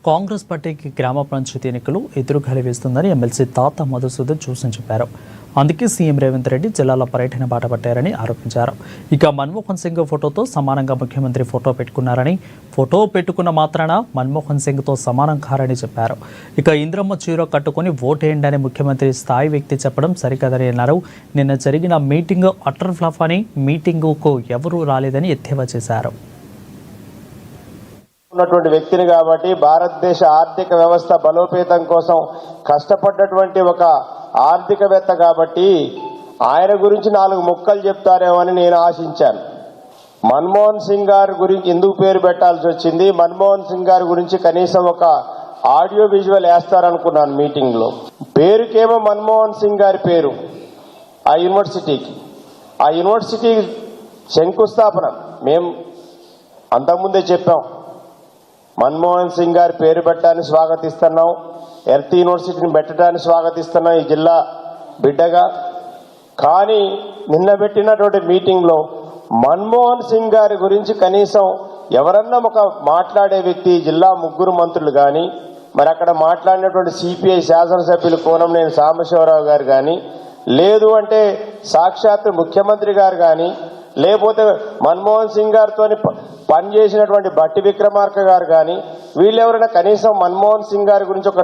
కాంగ్రెస్ పార్టీకి గ్రామ పంచాయతీ ఎన్నికలు ఎదురుగాలి వేస్తుందని ఎమ్మెల్సీ తాత మధుసూదన్ జోసెన్ చెప్పారు. అందుకే సీఎం రేవంత్ రెడ్డి జిల్లాల పర్యటన బాట పట్టారని ఆరోపించారు. ఇక మన్మోహన్ సింగ్ ఫోటోతో సమానంగా ముఖ్యమంత్రి ఫోటో పెట్టుకున్నారని, ఫోటో పెట్టుకున్న మాత్రాన మన్మోహన్ సింగ్తో సమానం కారని చెప్పారు. ఇక ఇంద్రమ్మ చీర కట్టుకుని ఓటేయండి అని ముఖ్యమంత్రి స్థాయి వ్యక్తి చెప్పడం సరికాదని అన్నారు. నిన్న జరిగిన మీటింగ్ అటర్ ఫ్లాప్ అని, మీటింగుకు ఎవరూ రాలేదని ఎద్దేవా చేశారు. ఉన్నటువంటి వ్యక్తిని కాబట్టి భారతదేశ ఆర్థిక వ్యవస్థ బలోపేతం కోసం కష్టపడ్డటువంటి ఒక ఆర్థికవేత్త కాబట్టి ఆయన గురించి 4 ముక్కలు చెప్తారేమో అని నేను ఆశించాను. మన్మోహన్ సింగ్ గారి గురించి ఎందుకు పేరు పెట్టాల్సి వచ్చింది, మన్మోహన్ సింగ్ గారి గురించి కనీసం ఒక ఆడియో విజువల్ వేస్తారనుకున్నాను మీటింగ్ లో. పేరుకేమో మన్మోహన్ సింగ్ గారి పేరు ఆ యూనివర్సిటీ శంకుస్థాపన మేము అంతకుముందే చెప్పాం. మన్మోహన్ సింగ్ గారి పేరు పెట్టడానికి స్వాగతిస్తున్నాం, ఎర్త్ యూనివర్సిటీని పెట్టడానికి స్వాగతిస్తున్నాం ఈ జిల్లా బిడ్డగా. కానీ నిన్న పెట్టినటువంటి మీటింగ్లో మన్మోహన్ సింగ్ గారి గురించి కనీసం ఎవరన్నా ఒక మాట్లాడే వ్యక్తి, జిల్లా 3 మంత్రులు కానీ, మరి అక్కడ మాట్లాడినటువంటి సిపిఐ శాసనసభ్యులు కోనంనేని సాంబశివరావు గారు కానీ, లేదు అంటే సాక్షాత్ ముఖ్యమంత్రి గారు కానీ, లేకపోతే మన్మోహన్ సింగ్ గారితో పనిచేసినటువంటి బట్టి విక్రమార్క గారు కానీ, వీళ్ళెవరైనా కనీసం మన్మోహన్ సింగ్ గారి గురించి ఒక